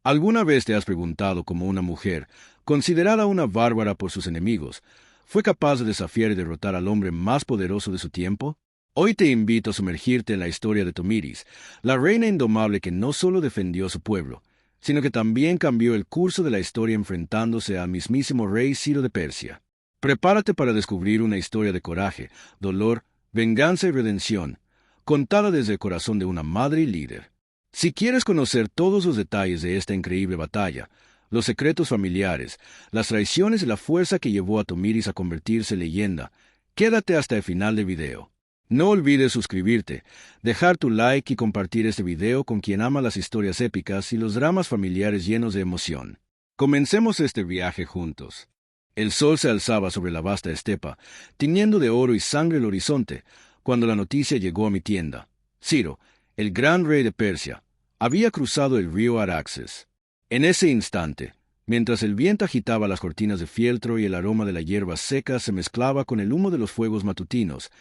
¿Alguna vez te has preguntado cómo una mujer, considerada una bárbara por sus enemigos, fue capaz de desafiar y derrotar al hombre más poderoso de su tiempo? Hoy te invito a sumergirte en la historia de Tomiris, la reina indomable que no solo defendió a su pueblo, sino que también cambió el curso de la historia enfrentándose al mismísimo rey Ciro de Persia. Prepárate para descubrir una historia de coraje, dolor, venganza y redención, contada desde el corazón de una madre y líder. Si quieres conocer todos los detalles de esta increíble batalla, los secretos familiares, las traiciones y la fuerza que llevó a Tomiris a convertirse en leyenda, quédate hasta el final del video. No olvides suscribirte, dejar tu like y compartir este video con quien ama las historias épicas y los dramas familiares llenos de emoción. Comencemos este viaje juntos. El sol se alzaba sobre la vasta estepa, tiñendo de oro y sangre el horizonte, cuando la noticia llegó a mi tienda. Ciro, el gran rey de Persia, había cruzado el río Araxes. En ese instante, mientras el viento agitaba las cortinas de fieltro y el aroma de la hierba seca se mezclaba con el humo de los fuegos matutinos,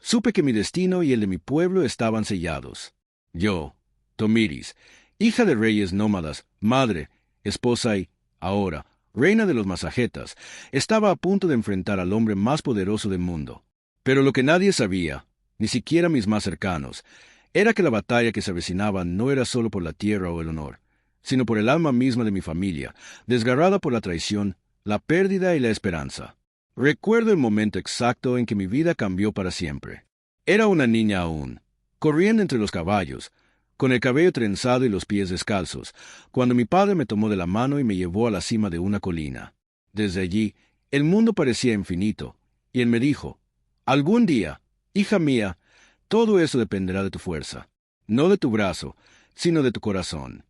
supe que mi destino y el de mi pueblo estaban sellados. Yo, Tomiris, hija de reyes nómadas, madre, esposa y, ahora, reina de los Masagetas, estaba a punto de enfrentar al hombre más poderoso del mundo. Pero lo que nadie sabía, ni siquiera mis más cercanos, era que la batalla que se avecinaba no era solo por la tierra o el honor, sino por el alma misma de mi familia, desgarrada por la traición, la pérdida y la esperanza. Recuerdo el momento exacto en que mi vida cambió para siempre. Era una niña aún, corriendo entre los caballos, con el cabello trenzado y los pies descalzos, cuando mi padre me tomó de la mano y me llevó a la cima de una colina. Desde allí, el mundo parecía infinito, y él me dijo, «Algún día, hija mía, todo eso dependerá de tu fuerza, no de tu brazo, sino de tu corazón».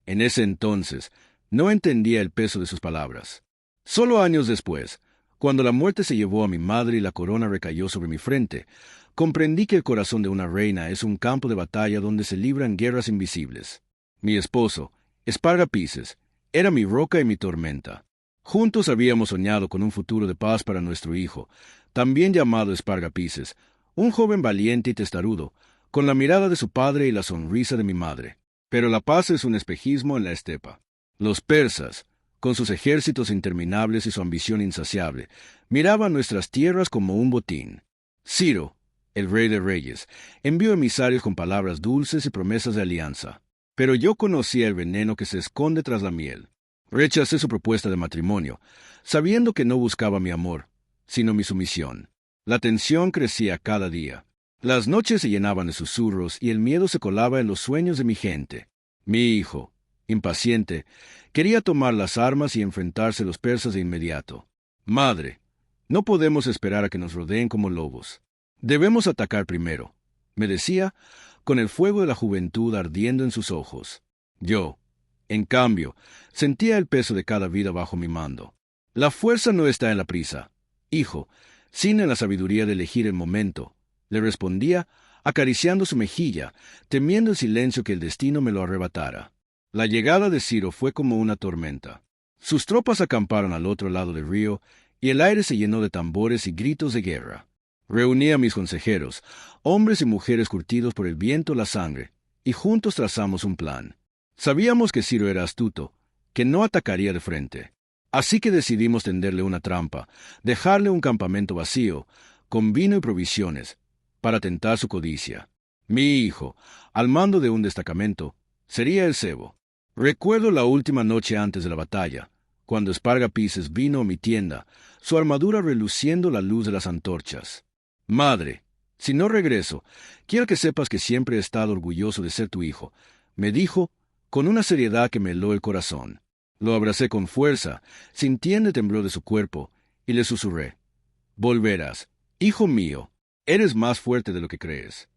En ese entonces, no entendía el peso de sus palabras. Solo años después, cuando la muerte se llevó a mi madre y la corona recayó sobre mi frente, comprendí que el corazón de una reina es un campo de batalla donde se libran guerras invisibles. Mi esposo, Espargapises, era mi roca y mi tormenta. Juntos habíamos soñado con un futuro de paz para nuestro hijo, también llamado Espargapises, un joven valiente y testarudo, con la mirada de su padre y la sonrisa de mi madre. Pero la paz es un espejismo en la estepa. Los persas, con sus ejércitos interminables y su ambición insaciable, miraban nuestras tierras como un botín. Ciro, el rey de reyes, envió emisarios con palabras dulces y promesas de alianza. Pero yo conocía el veneno que se esconde tras la miel. Rechacé su propuesta de matrimonio, sabiendo que no buscaba mi amor, sino mi sumisión. La tensión crecía cada día. Las noches se llenaban de susurros y el miedo se colaba en los sueños de mi gente. Mi hijo, impaciente, quería tomar las armas y enfrentarse a los persas de inmediato. «Madre, no podemos esperar a que nos rodeen como lobos. Debemos atacar primero», me decía, con el fuego de la juventud ardiendo en sus ojos. Yo, en cambio, sentía el peso de cada vida bajo mi mando. «La fuerza no está en la prisa, hijo, sino en la sabiduría de elegir el momento», le respondía, acariciando su mejilla, temiendo el silencio que el destino me lo arrebatara. La llegada de Ciro fue como una tormenta. Sus tropas acamparon al otro lado del río, y el aire se llenó de tambores y gritos de guerra. Reuní a mis consejeros, hombres y mujeres curtidos por el viento y la sangre, y juntos trazamos un plan. Sabíamos que Ciro era astuto, que no atacaría de frente. Así que decidimos tenderle una trampa, dejarle un campamento vacío, con vino y provisiones, para tentar su codicia. Mi hijo, al mando de un destacamento, sería el cebo. Recuerdo la última noche antes de la batalla, cuando Espargapises vino a mi tienda, su armadura reluciendo la luz de las antorchas. «Madre, si no regreso, quiero que sepas que siempre he estado orgulloso de ser tu hijo», me dijo, con una seriedad que me heló el corazón. Lo abracé con fuerza, sintiendo el temblor de su cuerpo, y le susurré, «Volverás, hijo mío, eres más fuerte de lo que crees».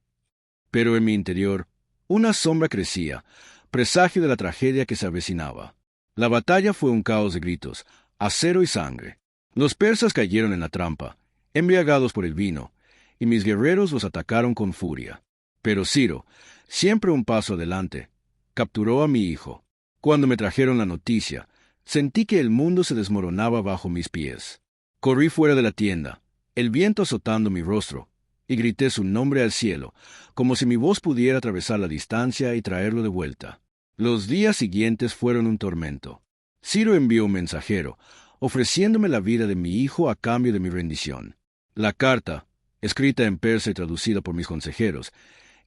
Pero en mi interior, una sombra crecía, presagio de la tragedia que se avecinaba. La batalla fue un caos de gritos, acero y sangre. Los persas cayeron en la trampa, embriagados por el vino, y mis guerreros los atacaron con furia. Pero Ciro, siempre un paso adelante, capturó a mi hijo. Cuando me trajeron la noticia, sentí que el mundo se desmoronaba bajo mis pies. Corrí fuera de la tienda, el viento azotando mi rostro, y grité su nombre al cielo, como si mi voz pudiera atravesar la distancia y traerlo de vuelta. Los días siguientes fueron un tormento. Ciro envió un mensajero, ofreciéndome la vida de mi hijo a cambio de mi rendición. La carta, escrita en persa y traducida por mis consejeros,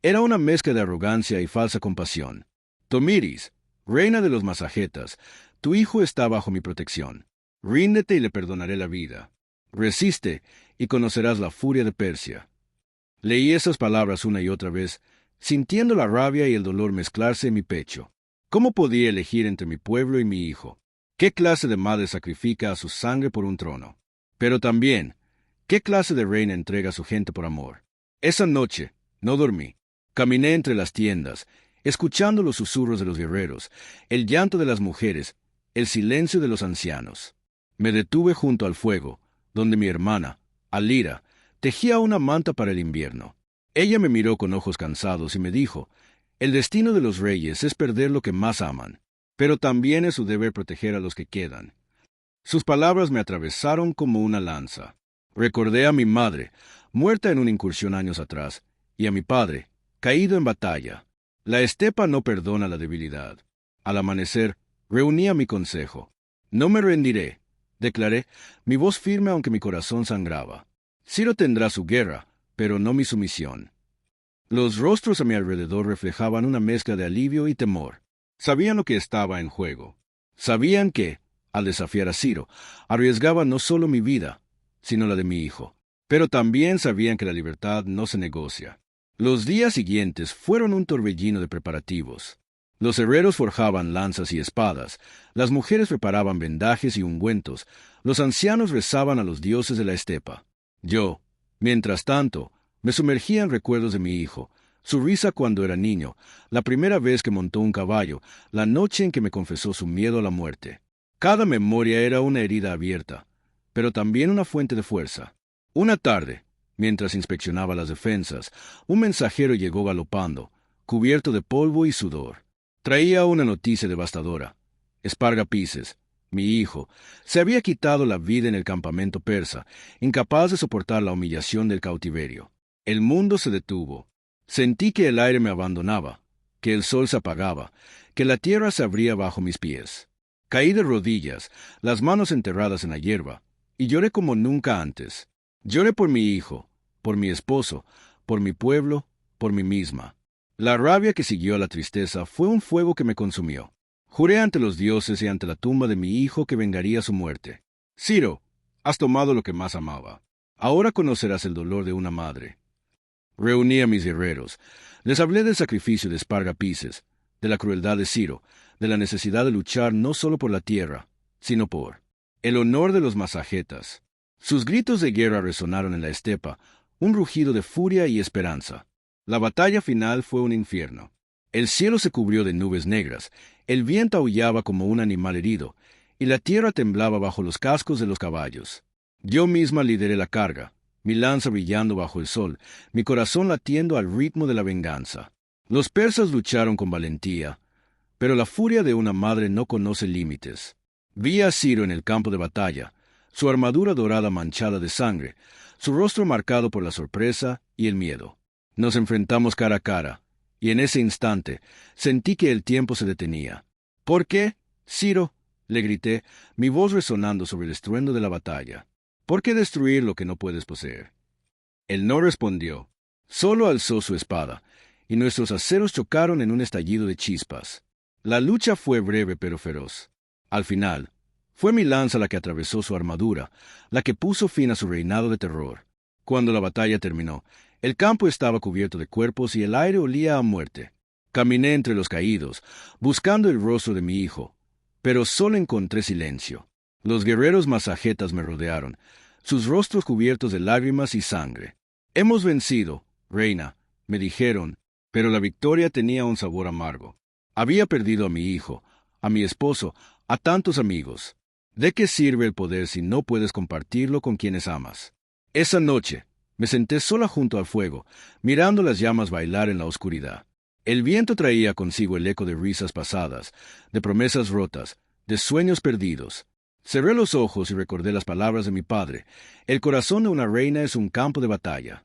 era una mezcla de arrogancia y falsa compasión. Tomiris, reina de los masagetas, tu hijo está bajo mi protección. Ríndete y le perdonaré la vida. Resiste y conocerás la furia de Persia. Leí esas palabras una y otra vez, sintiendo la rabia y el dolor mezclarse en mi pecho. ¿Cómo podía elegir entre mi pueblo y mi hijo? ¿Qué clase de madre sacrifica a su sangre por un trono? Pero también, ¿qué clase de reina entrega a su gente por amor? Esa noche, no dormí. Caminé entre las tiendas, escuchando los susurros de los guerreros, el llanto de las mujeres, el silencio de los ancianos. Me detuve junto al fuego, donde mi hermana, Alira, tejía una manta para el invierno. Ella me miró con ojos cansados y me dijo, el destino de los reyes es perder lo que más aman, pero también es su deber proteger a los que quedan. Sus palabras me atravesaron como una lanza. Recordé a mi madre, muerta en una incursión años atrás, y a mi padre, caído en batalla. La estepa no perdona la debilidad. Al amanecer, reuní a mi consejo. No me rendiré, declaré, mi voz firme aunque mi corazón sangraba. Ciro tendrá su guerra, pero no mi sumisión. Los rostros a mi alrededor reflejaban una mezcla de alivio y temor. Sabían lo que estaba en juego. Sabían que, al desafiar a Ciro, arriesgaba no solo mi vida, sino la de mi hijo. Pero también sabían que la libertad no se negocia. Los días siguientes fueron un torbellino de preparativos. Los herreros forjaban lanzas y espadas, las mujeres preparaban vendajes y ungüentos, los ancianos rezaban a los dioses de la estepa. Yo, mientras tanto, me sumergía en recuerdos de mi hijo, su risa cuando era niño, la primera vez que montó un caballo, la noche en que me confesó su miedo a la muerte. Cada memoria era una herida abierta, pero también una fuente de fuerza. Una tarde, mientras inspeccionaba las defensas, un mensajero llegó galopando, cubierto de polvo y sudor. Traía una noticia devastadora. Espargapises, mi hijo, se había quitado la vida en el campamento persa, incapaz de soportar la humillación del cautiverio. El mundo se detuvo. Sentí que el aire me abandonaba, que el sol se apagaba, que la tierra se abría bajo mis pies. Caí de rodillas, las manos enterradas en la hierba, y lloré como nunca antes. Lloré por mi hijo, por mi esposo, por mi pueblo, por mí misma. La rabia que siguió a la tristeza fue un fuego que me consumió. Juré ante los dioses y ante la tumba de mi hijo que vengaría su muerte. Ciro, has tomado lo que más amaba. Ahora conocerás el dolor de una madre. Reuní a mis guerreros. Les hablé del sacrificio de Espargapises, de la crueldad de Ciro, de la necesidad de luchar no solo por la tierra, sino por el honor de los masagetas. Sus gritos de guerra resonaron en la estepa, un rugido de furia y esperanza. La batalla final fue un infierno. El cielo se cubrió de nubes negras, el viento aullaba como un animal herido, y la tierra temblaba bajo los cascos de los caballos. Yo misma lideré la carga, mi lanza brillando bajo el sol, mi corazón latiendo al ritmo de la venganza. Los persas lucharon con valentía, pero la furia de una madre no conoce límites. Vi a Ciro en el campo de batalla, su armadura dorada manchada de sangre, su rostro marcado por la sorpresa y el miedo. Nos enfrentamos cara a cara, y en ese instante sentí que el tiempo se detenía. ¿Por qué, Ciro?, le grité, mi voz resonando sobre el estruendo de la batalla. ¿Por qué destruir lo que no puedes poseer? Él no respondió, solo alzó su espada, y nuestros aceros chocaron en un estallido de chispas. La lucha fue breve pero feroz. Al final, fue mi lanza la que atravesó su armadura, la que puso fin a su reinado de terror. Cuando la batalla terminó, el campo estaba cubierto de cuerpos y el aire olía a muerte. Caminé entre los caídos, buscando el rostro de mi hijo, pero solo encontré silencio. Los guerreros masagetas me rodearon, sus rostros cubiertos de lágrimas y sangre. Hemos vencido, reina, me dijeron, pero la victoria tenía un sabor amargo. Había perdido a mi hijo, a mi esposo, a tantos amigos. ¿De qué sirve el poder si no puedes compartirlo con quienes amas? Esa noche, me senté sola junto al fuego, mirando las llamas bailar en la oscuridad. El viento traía consigo el eco de risas pasadas, de promesas rotas, de sueños perdidos. Cerré los ojos y recordé las palabras de mi padre. El corazón de una reina es un campo de batalla.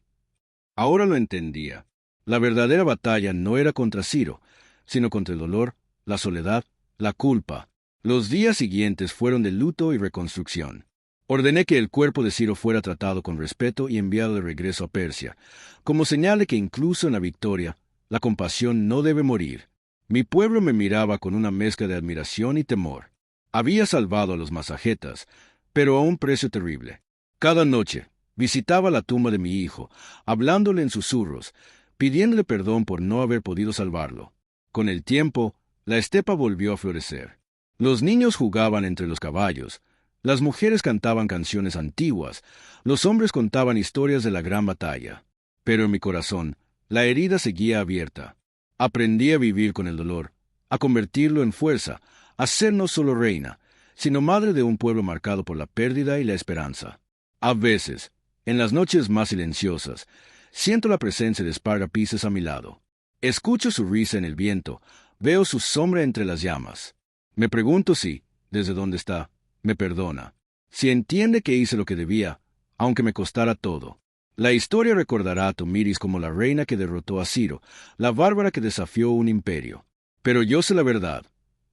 Ahora lo entendía. La verdadera batalla no era contra Ciro, sino contra el dolor, la soledad, la culpa. Los días siguientes fueron de luto y reconstrucción. Ordené que el cuerpo de Ciro fuera tratado con respeto y enviado de regreso a Persia, como señal de que incluso en la victoria, la compasión no debe morir. Mi pueblo me miraba con una mezcla de admiración y temor. Había salvado a los masagetas, pero a un precio terrible. Cada noche, visitaba la tumba de mi hijo, hablándole en susurros, pidiéndole perdón por no haber podido salvarlo. Con el tiempo, la estepa volvió a florecer. Los niños jugaban entre los caballos, las mujeres cantaban canciones antiguas, los hombres contaban historias de la gran batalla. Pero en mi corazón, la herida seguía abierta. Aprendí a vivir con el dolor, a convertirlo en fuerza, a ser no solo reina, sino madre de un pueblo marcado por la pérdida y la esperanza. A veces, en las noches más silenciosas, siento la presencia de Sparta Pieces a mi lado. Escucho su risa en el viento, veo su sombra entre las llamas. Me pregunto si, desde donde está, me perdona, si entiende que hice lo que debía, aunque me costara todo. La historia recordará a Tomiris como la reina que derrotó a Ciro, la bárbara que desafió un imperio. Pero yo sé la verdad.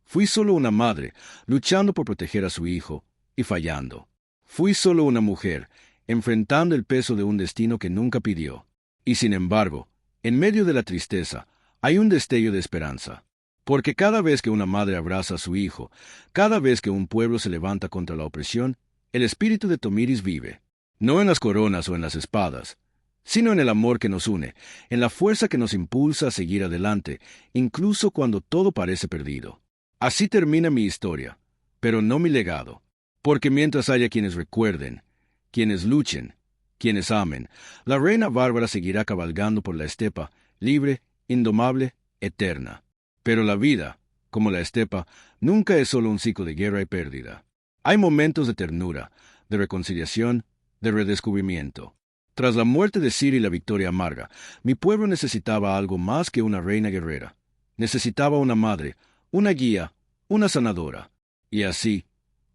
Fui solo una madre, luchando por proteger a su hijo, y fallando. Fui solo una mujer, enfrentando el peso de un destino que nunca pidió. Y sin embargo, en medio de la tristeza, hay un destello de esperanza. Porque cada vez que una madre abraza a su hijo, cada vez que un pueblo se levanta contra la opresión, el espíritu de Tomiris vive. No en las coronas o en las espadas, sino en el amor que nos une, en la fuerza que nos impulsa a seguir adelante, incluso cuando todo parece perdido. Así termina mi historia, pero no mi legado. Porque mientras haya quienes recuerden, quienes luchen, quienes amen, la reina bárbara seguirá cabalgando por la estepa, libre, indomable, eterna. Pero la vida, como la estepa, nunca es solo un ciclo de guerra y pérdida. Hay momentos de ternura, de reconciliación, de redescubrimiento. Tras la muerte de Ciro y la victoria amarga, mi pueblo necesitaba algo más que una reina guerrera. Necesitaba una madre, una guía, una sanadora. Y así,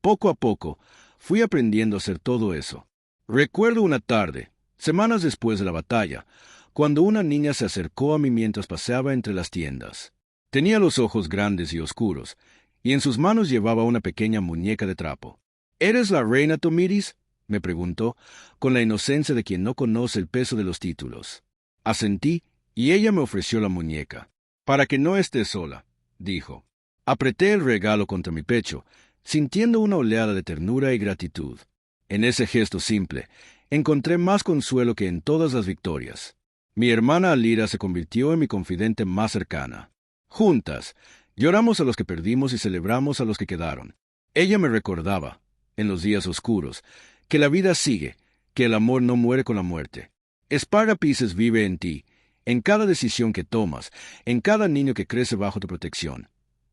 poco a poco, fui aprendiendo a hacer todo eso. Recuerdo una tarde, semanas después de la batalla, cuando una niña se acercó a mí mientras paseaba entre las tiendas. Tenía los ojos grandes y oscuros, y en sus manos llevaba una pequeña muñeca de trapo. ¿Eres la reina Tomiris?, me preguntó, con la inocencia de quien no conoce el peso de los títulos. Asentí, y ella me ofreció la muñeca. Para que no estés sola, dijo. Apreté el regalo contra mi pecho, sintiendo una oleada de ternura y gratitud. En ese gesto simple, encontré más consuelo que en todas las victorias. Mi hermana Alira se convirtió en mi confidente más cercana. Juntas, lloramos a los que perdimos y celebramos a los que quedaron. Ella me recordaba, en los días oscuros, que la vida sigue, que el amor no muere con la muerte. Sparta Pieces vive en ti, en cada decisión que tomas, en cada niño que crece bajo tu protección.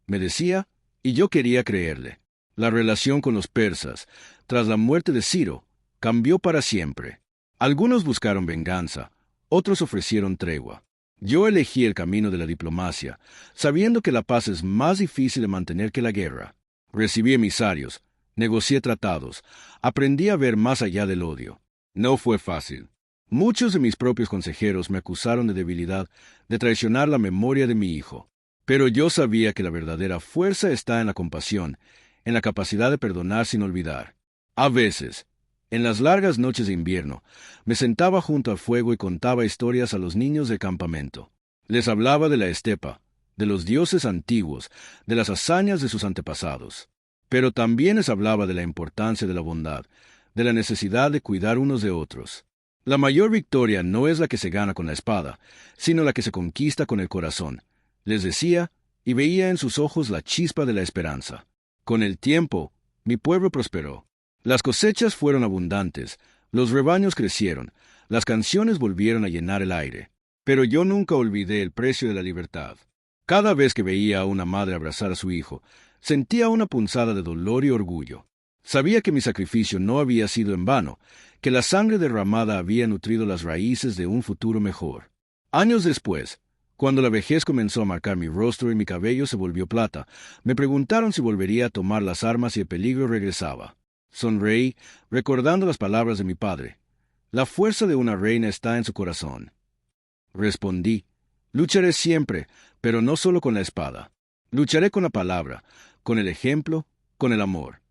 Me decía, y yo quería creerle. La relación con los persas, tras la muerte de Ciro, cambió para siempre. Algunos buscaron venganza, otros ofrecieron tregua. Yo elegí el camino de la diplomacia, sabiendo que la paz es más difícil de mantener que la guerra. Recibí emisarios, negocié tratados, aprendí a ver más allá del odio. No fue fácil. Muchos de mis propios consejeros me acusaron de debilidad, de traicionar la memoria de mi hijo. Pero yo sabía que la verdadera fuerza está en la compasión, en la capacidad de perdonar sin olvidar. A veces, en las largas noches de invierno, me sentaba junto al fuego y contaba historias a los niños del campamento. Les hablaba de la estepa, de los dioses antiguos, de las hazañas de sus antepasados. Pero también les hablaba de la importancia de la bondad, de la necesidad de cuidar unos de otros. La mayor victoria no es la que se gana con la espada, sino la que se conquista con el corazón, les decía, y veía en sus ojos la chispa de la esperanza. Con el tiempo, mi pueblo prosperó. Las cosechas fueron abundantes, los rebaños crecieron, las canciones volvieron a llenar el aire. Pero yo nunca olvidé el precio de la libertad. Cada vez que veía a una madre abrazar a su hijo, sentía una punzada de dolor y orgullo. Sabía que mi sacrificio no había sido en vano, que la sangre derramada había nutrido las raíces de un futuro mejor. Años después, cuando la vejez comenzó a marcar mi rostro y mi cabello se volvió plata, me preguntaron si volvería a tomar las armas y el peligro regresaba. Sonreí, recordando las palabras de mi padre. La fuerza de una reina está en su corazón. Respondí, lucharé siempre, pero no solo con la espada. Lucharé con la palabra, con el ejemplo, con el amor.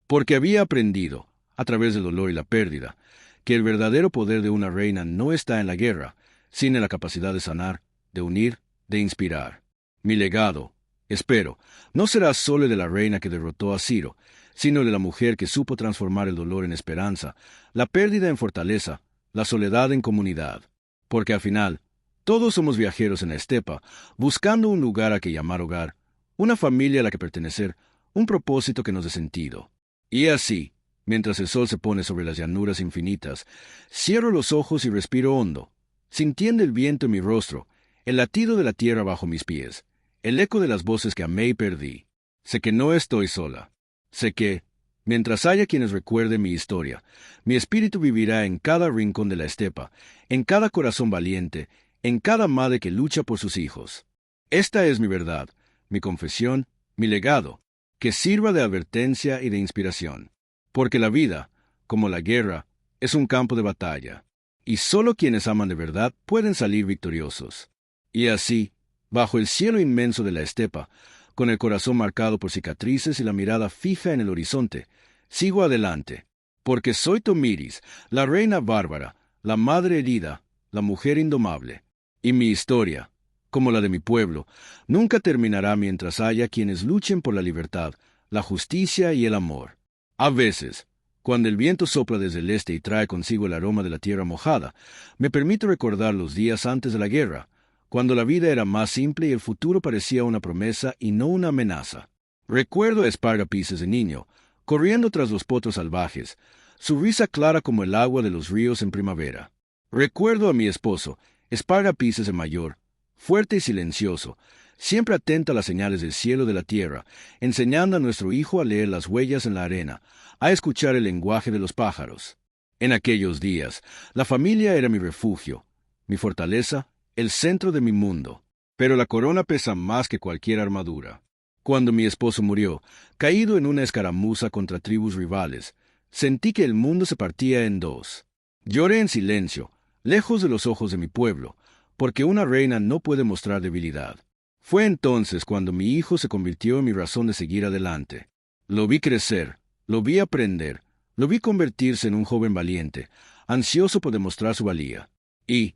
Porque había aprendido, a través del dolor y la pérdida, que el verdadero poder de una reina no está en la guerra, sino en la capacidad de sanar, de unir, de inspirar. Mi legado, espero, no será solo el de la reina que derrotó a Ciro, sino el de la mujer que supo transformar el dolor en esperanza, la pérdida en fortaleza, la soledad en comunidad. Porque al final, todos somos viajeros en la estepa, buscando un lugar a que llamar hogar, una familia a la que pertenecer, un propósito que nos dé sentido. Y así, mientras el sol se pone sobre las llanuras infinitas, cierro los ojos y respiro hondo, sintiendo el viento en mi rostro, el latido de la tierra bajo mis pies, el eco de las voces que amé y perdí. Sé que no estoy sola. Sé que, mientras haya quienes recuerden mi historia, mi espíritu vivirá en cada rincón de la estepa, en cada corazón valiente, en cada madre que lucha por sus hijos. Esta es mi verdad, mi confesión, mi legado, que sirva de advertencia y de inspiración. Porque la vida, como la guerra, es un campo de batalla, y solo quienes aman de verdad pueden salir victoriosos. Y así, bajo el cielo inmenso de la estepa, con el corazón marcado por cicatrices y la mirada fija en el horizonte, sigo adelante, porque soy Tomiris, la reina bárbara, la madre herida, la mujer indomable. Y mi historia, como la de mi pueblo, nunca terminará mientras haya quienes luchen por la libertad, la justicia y el amor. A veces, cuando el viento sopla desde el este y trae consigo el aroma de la tierra mojada, me permite recordar los días antes de la guerra, cuando la vida era más simple y el futuro parecía una promesa y no una amenaza. Recuerdo a Espargapices de niño, corriendo tras los potros salvajes, su risa clara como el agua de los ríos en primavera. Recuerdo a mi esposo, Espargapices el mayor, fuerte y silencioso, siempre atento a las señales del cielo y de la tierra, enseñando a nuestro hijo a leer las huellas en la arena, a escuchar el lenguaje de los pájaros. En aquellos días, la familia era mi refugio, mi fortaleza, el centro de mi mundo. Pero la corona pesa más que cualquier armadura. Cuando mi esposo murió, caído en una escaramuza contra tribus rivales, sentí que el mundo se partía en dos. Lloré en silencio, lejos de los ojos de mi pueblo, porque una reina no puede mostrar debilidad. Fue entonces cuando mi hijo se convirtió en mi razón de seguir adelante. Lo vi crecer, lo vi aprender, lo vi convertirse en un joven valiente, ansioso por demostrar su valía. Y,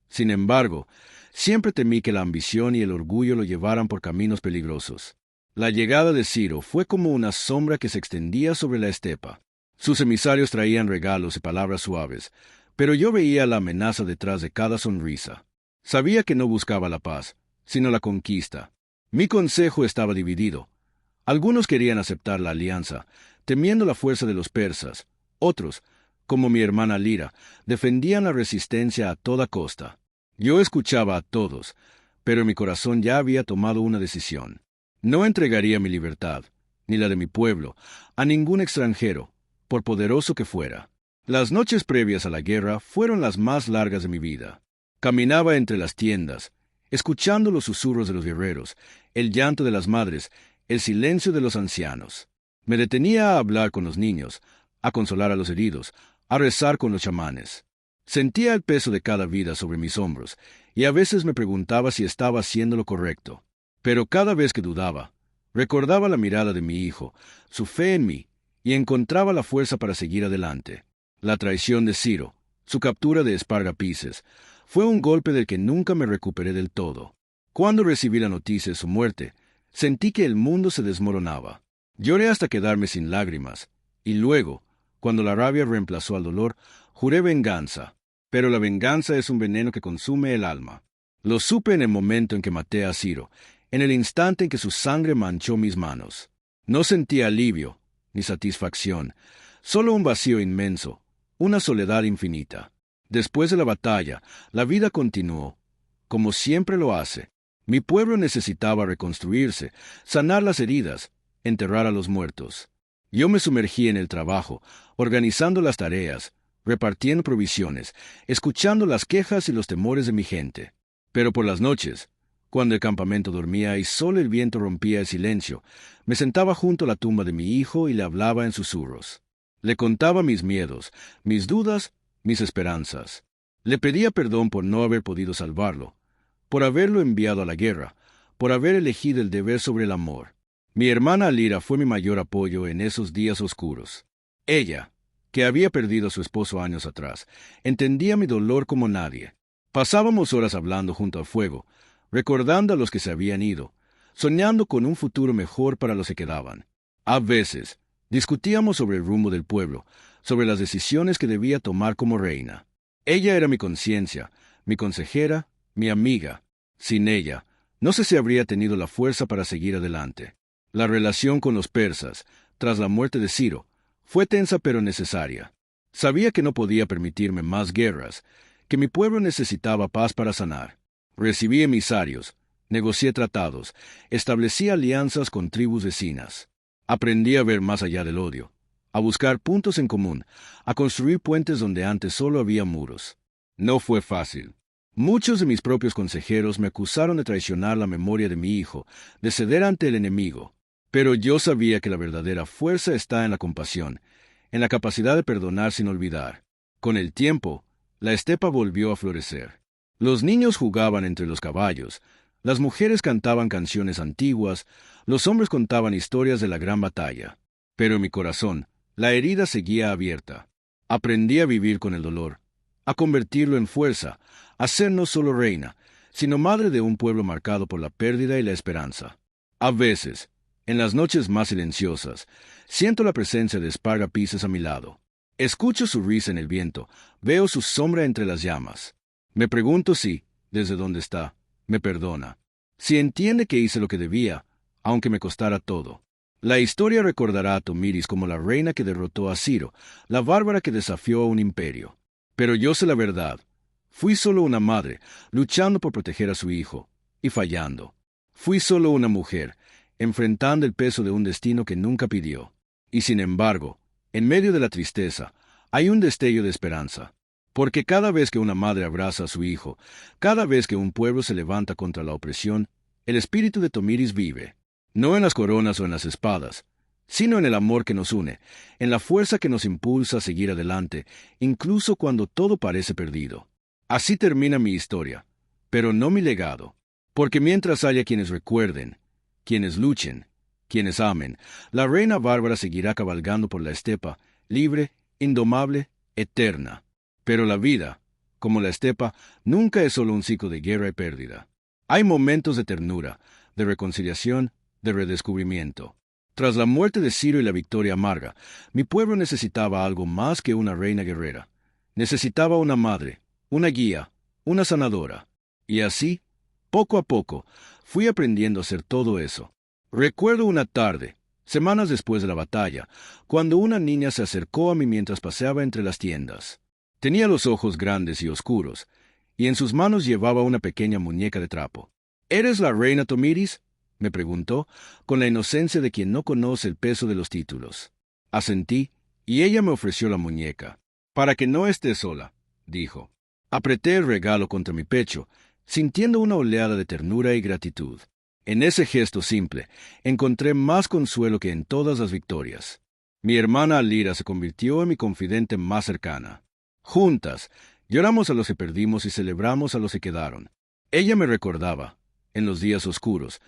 sin embargo, siempre temí que la ambición y el orgullo lo llevaran por caminos peligrosos. La llegada de Ciro fue como una sombra que se extendía sobre la estepa. Sus emisarios traían regalos y palabras suaves, pero yo veía la amenaza detrás de cada sonrisa. Sabía que no buscaba la paz, sino la conquista. Mi consejo estaba dividido. Algunos querían aceptar la alianza, temiendo la fuerza de los persas. Otros, como mi hermana Lira, defendían la resistencia a toda costa. Yo escuchaba a todos, pero mi corazón ya había tomado una decisión. No entregaría mi libertad, ni la de mi pueblo, a ningún extranjero, por poderoso que fuera. Las noches previas a la guerra fueron las más largas de mi vida. Caminaba entre las tiendas, escuchando los susurros de los guerreros, el llanto de las madres, el silencio de los ancianos. Me detenía a hablar con los niños, a consolar a los heridos, a rezar con los chamanes. Sentía el peso de cada vida sobre mis hombros, y a veces me preguntaba si estaba haciendo lo correcto. Pero cada vez que dudaba, recordaba la mirada de mi hijo, su fe en mí, y encontraba la fuerza para seguir adelante. La traición de Ciro, su captura de Espargapices, fue un golpe del que nunca me recuperé del todo. Cuando recibí la noticia de su muerte, sentí que el mundo se desmoronaba. Lloré hasta quedarme sin lágrimas, y luego, cuando la rabia reemplazó al dolor, juré venganza. Pero la venganza es un veneno que consume el alma. Lo supe en el momento en que maté a Ciro, en el instante en que su sangre manchó mis manos. No sentí alivio, ni satisfacción, solo un vacío inmenso, una soledad infinita. Después de la batalla, la vida continuó, como siempre lo hace. Mi pueblo necesitaba reconstruirse, sanar las heridas, enterrar a los muertos. Yo me sumergí en el trabajo, organizando las tareas, repartiendo provisiones, escuchando las quejas y los temores de mi gente. Pero por las noches, cuando el campamento dormía y solo el viento rompía el silencio, me sentaba junto a la tumba de mi hijo y le hablaba en susurros. Le contaba mis miedos, mis dudas, mis esperanzas. Le pedía perdón por no haber podido salvarlo, por haberlo enviado a la guerra, por haber elegido el deber sobre el amor. Mi hermana Alira fue mi mayor apoyo en esos días oscuros. Ella, que había perdido a su esposo años atrás, entendía mi dolor como nadie. Pasábamos horas hablando junto al fuego, recordando a los que se habían ido, soñando con un futuro mejor para los que quedaban. A veces, discutíamos sobre el rumbo del pueblo, sobre las decisiones que debía tomar como reina. Ella era mi conciencia, mi consejera, mi amiga. Sin ella, no sé si habría tenido la fuerza para seguir adelante. La relación con los persas, tras la muerte de Ciro, fue tensa pero necesaria. Sabía que no podía permitirme más guerras, que mi pueblo necesitaba paz para sanar. Recibí emisarios, negocié tratados, establecí alianzas con tribus vecinas. Aprendí a ver más allá del odio, a buscar puntos en común, a construir puentes donde antes solo había muros. No fue fácil. Muchos de mis propios consejeros me acusaron de traicionar la memoria de mi hijo, de ceder ante el enemigo. Pero yo sabía que la verdadera fuerza está en la compasión, en la capacidad de perdonar sin olvidar. Con el tiempo, la estepa volvió a florecer. Los niños jugaban entre los caballos, las mujeres cantaban canciones antiguas, los hombres contaban historias de la gran batalla. Pero en mi corazón, la herida seguía abierta. Aprendí a vivir con el dolor, a convertirlo en fuerza, a ser no solo reina, sino madre de un pueblo marcado por la pérdida y la esperanza. A veces, en las noches más silenciosas, siento la presencia de Sparga Pisces a mi lado. Escucho su risa en el viento, veo su sombra entre las llamas. Me pregunto si, desde donde está, me perdona. Si entiende que hice lo que debía, aunque me costara todo. La historia recordará a Tomiris como la reina que derrotó a Ciro, la bárbara que desafió a un imperio. Pero yo sé la verdad. Fui solo una madre, luchando por proteger a su hijo, y fallando. Fui solo una mujer, enfrentando el peso de un destino que nunca pidió. Y sin embargo, en medio de la tristeza, hay un destello de esperanza. Porque cada vez que una madre abraza a su hijo, cada vez que un pueblo se levanta contra la opresión, el espíritu de Tomiris vive. No en las coronas o en las espadas, sino en el amor que nos une, en la fuerza que nos impulsa a seguir adelante, incluso cuando todo parece perdido. Así termina mi historia, pero no mi legado. Porque mientras haya quienes recuerden, quienes luchen, quienes amen, la reina bárbara seguirá cabalgando por la estepa, libre, indomable, eterna. Pero la vida, como la estepa, nunca es solo un ciclo de guerra y pérdida. Hay momentos de ternura, de reconciliación, de redescubrimiento. Tras la muerte de Ciro y la victoria amarga, mi pueblo necesitaba algo más que una reina guerrera. Necesitaba una madre, una guía, una sanadora. Y así, poco a poco, fui aprendiendo a hacer todo eso. Recuerdo una tarde, semanas después de la batalla, cuando una niña se acercó a mí mientras paseaba entre las tiendas. Tenía los ojos grandes y oscuros, y en sus manos llevaba una pequeña muñeca de trapo. ¿Eres la reina Tomiris?, me preguntó, con la inocencia de quien no conoce el peso de los títulos. Asentí, y ella me ofreció la muñeca. Para que no esté sola, dijo. Apreté el regalo contra mi pecho, sintiendo una oleada de ternura y gratitud. En ese gesto simple, encontré más consuelo que en todas las victorias. Mi hermana Alira se convirtió en mi confidente más cercana. Juntas, lloramos a los que perdimos y celebramos a los que quedaron. Ella me recordaba, en los días oscuros,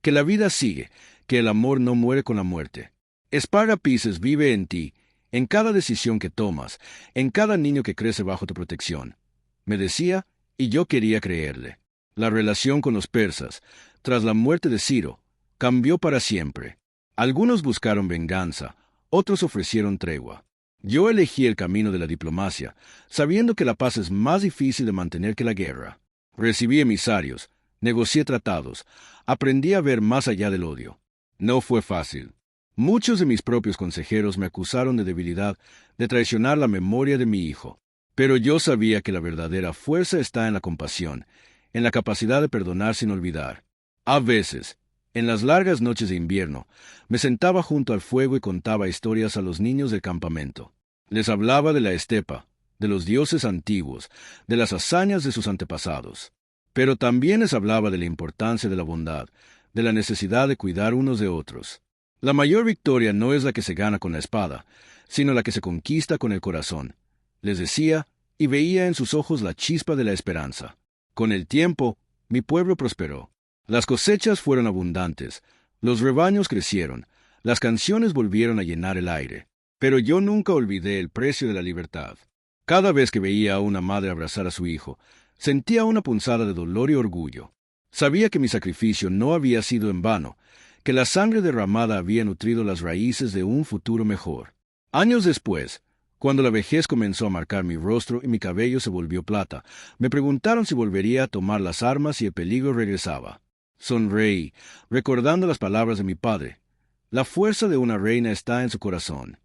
que la vida sigue, que el amor no muere con la muerte. Sparga Pisces vive en ti, en cada decisión que tomas, en cada niño que crece bajo tu protección. Me decía, y yo quería creerle. La relación con los persas, tras la muerte de Ciro, cambió para siempre. Algunos buscaron venganza, otros ofrecieron tregua. Yo elegí el camino de la diplomacia, sabiendo que la paz es más difícil de mantener que la guerra. Recibí emisarios, negocié tratados, aprendí a ver más allá del odio. No fue fácil. Muchos de mis propios consejeros me acusaron de debilidad, de traicionar la memoria de mi hijo. Pero yo sabía que la verdadera fuerza está en la compasión, en la capacidad de perdonar sin olvidar. A veces, en las largas noches de invierno, me sentaba junto al fuego y contaba historias a los niños del campamento. Les hablaba de la estepa, de los dioses antiguos, de las hazañas de sus antepasados. Pero también les hablaba de la importancia de la bondad, de la necesidad de cuidar unos de otros. La mayor victoria no es la que se gana con la espada, sino la que se conquista con el corazón, les decía, y veía en sus ojos la chispa de la esperanza. Con el tiempo, mi pueblo prosperó. Las cosechas fueron abundantes, los rebaños crecieron, las canciones volvieron a llenar el aire. Pero yo nunca olvidé el precio de la libertad. Cada vez que veía a una madre abrazar a su hijo, sentía una punzada de dolor y orgullo. Sabía que mi sacrificio no había sido en vano, que la sangre derramada había nutrido las raíces de un futuro mejor. Años después, cuando la vejez comenzó a marcar mi rostro y mi cabello se volvió plata, me preguntaron si volvería a tomar las armas y el peligro regresaba. Sonreí, recordando las palabras de mi padre. La fuerza de una reina está en su corazón.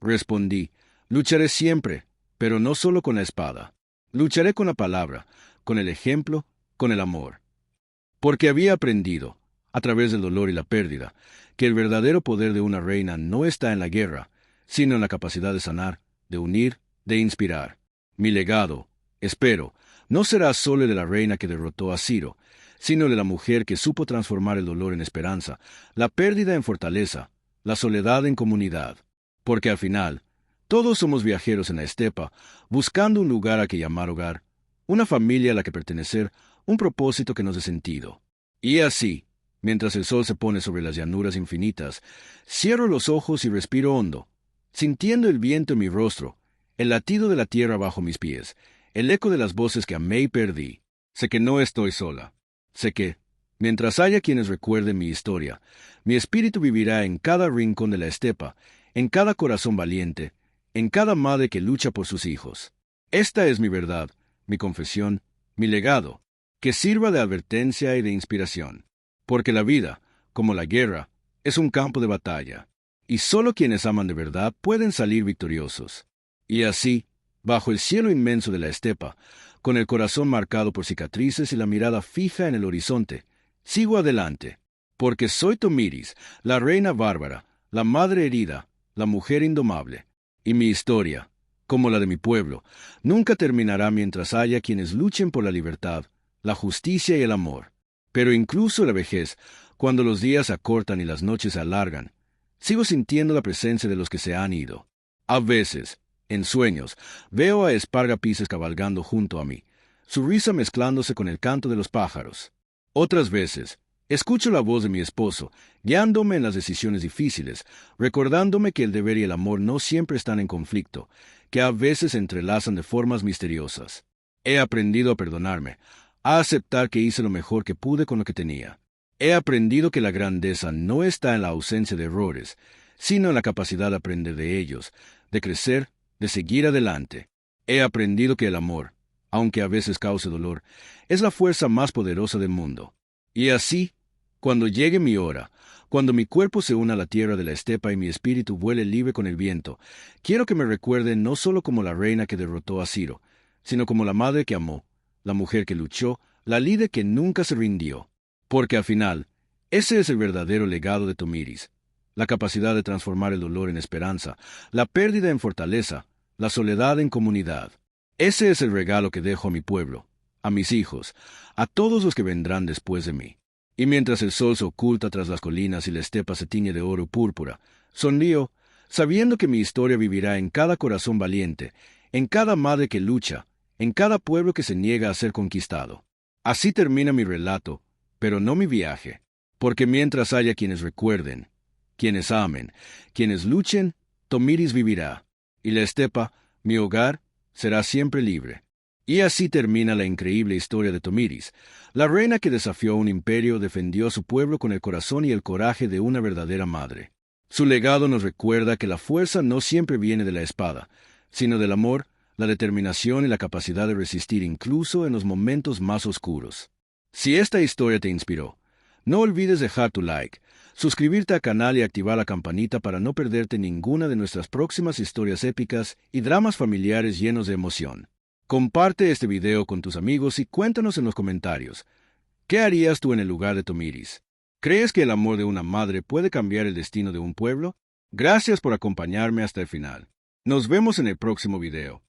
Respondí, lucharé siempre, pero no solo con la espada. Lucharé con la palabra, con el ejemplo, con el amor. Porque había aprendido, a través del dolor y la pérdida, que el verdadero poder de una reina no está en la guerra, sino en la capacidad de sanar, de unir, de inspirar. Mi legado, espero, no será solo el de la reina que derrotó a Ciro, sino el de la mujer que supo transformar el dolor en esperanza, la pérdida en fortaleza, la soledad en comunidad. Porque al final, todos somos viajeros en la estepa, buscando un lugar a que llamar hogar, una familia a la que pertenecer, un propósito que nos dé sentido. Y así, mientras el sol se pone sobre las llanuras infinitas, cierro los ojos y respiro hondo, sintiendo el viento en mi rostro, el latido de la tierra bajo mis pies, el eco de las voces que amé y perdí. Sé que no estoy sola. Sé que, mientras haya quienes recuerden mi historia, mi espíritu vivirá en cada rincón de la estepa, en cada corazón valiente, en cada madre que lucha por sus hijos. Esta es mi verdad, mi confesión, mi legado, que sirva de advertencia y de inspiración. Porque la vida, como la guerra, es un campo de batalla, y solo quienes aman de verdad pueden salir victoriosos. Y así, bajo el cielo inmenso de la estepa, con el corazón marcado por cicatrices y la mirada fija en el horizonte, sigo adelante, porque soy Tomiris, la reina bárbara, la madre herida, la mujer indomable, y mi historia, como la de mi pueblo, nunca terminará mientras haya quienes luchen por la libertad, la justicia y el amor. Pero incluso la vejez, cuando los días se acortan y las noches se alargan, sigo sintiendo la presencia de los que se han ido. A veces, en sueños, veo a Espargapises cabalgando junto a mí, su risa mezclándose con el canto de los pájaros. Otras veces, escucho la voz de mi esposo, guiándome en las decisiones difíciles, recordándome que el deber y el amor no siempre están en conflicto, que a veces se entrelazan de formas misteriosas. He aprendido a perdonarme, a aceptar que hice lo mejor que pude con lo que tenía. He aprendido que la grandeza no está en la ausencia de errores, sino en la capacidad de aprender de ellos, de crecer, de seguir adelante. He aprendido que el amor, aunque a veces cause dolor, es la fuerza más poderosa del mundo. Y así, cuando llegue mi hora, cuando mi cuerpo se una a la tierra de la estepa y mi espíritu vuele libre con el viento, quiero que me recuerden no solo como la reina que derrotó a Ciro, sino como la madre que amó, la mujer que luchó, la líder que nunca se rindió. Porque al final, ese es el verdadero legado de Tomiris, la capacidad de transformar el dolor en esperanza, la pérdida en fortaleza, la soledad en comunidad. Ese es el regalo que dejo a mi pueblo, a mis hijos, a todos los que vendrán después de mí. Y mientras el sol se oculta tras las colinas y la estepa se tiñe de oro púrpura, sonrío, sabiendo que mi historia vivirá en cada corazón valiente, en cada madre que lucha, en cada pueblo que se niega a ser conquistado. Así termina mi relato, pero no mi viaje, porque mientras haya quienes recuerden, quienes amen, quienes luchen, Tomiris vivirá, y la estepa, mi hogar, será siempre libre. Y así termina la increíble historia de Tomiris, la reina que desafió a un imperio, defendió a su pueblo con el corazón y el coraje de una verdadera madre. Su legado nos recuerda que la fuerza no siempre viene de la espada, sino del amor, la determinación y la capacidad de resistir incluso en los momentos más oscuros. Si esta historia te inspiró, no olvides dejar tu like, suscribirte al canal y activar la campanita para no perderte ninguna de nuestras próximas historias épicas y dramas familiares llenos de emoción. Comparte este video con tus amigos y cuéntanos en los comentarios, ¿qué harías tú en el lugar de Tomiris? ¿Crees que el amor de una madre puede cambiar el destino de un pueblo? Gracias por acompañarme hasta el final. Nos vemos en el próximo video.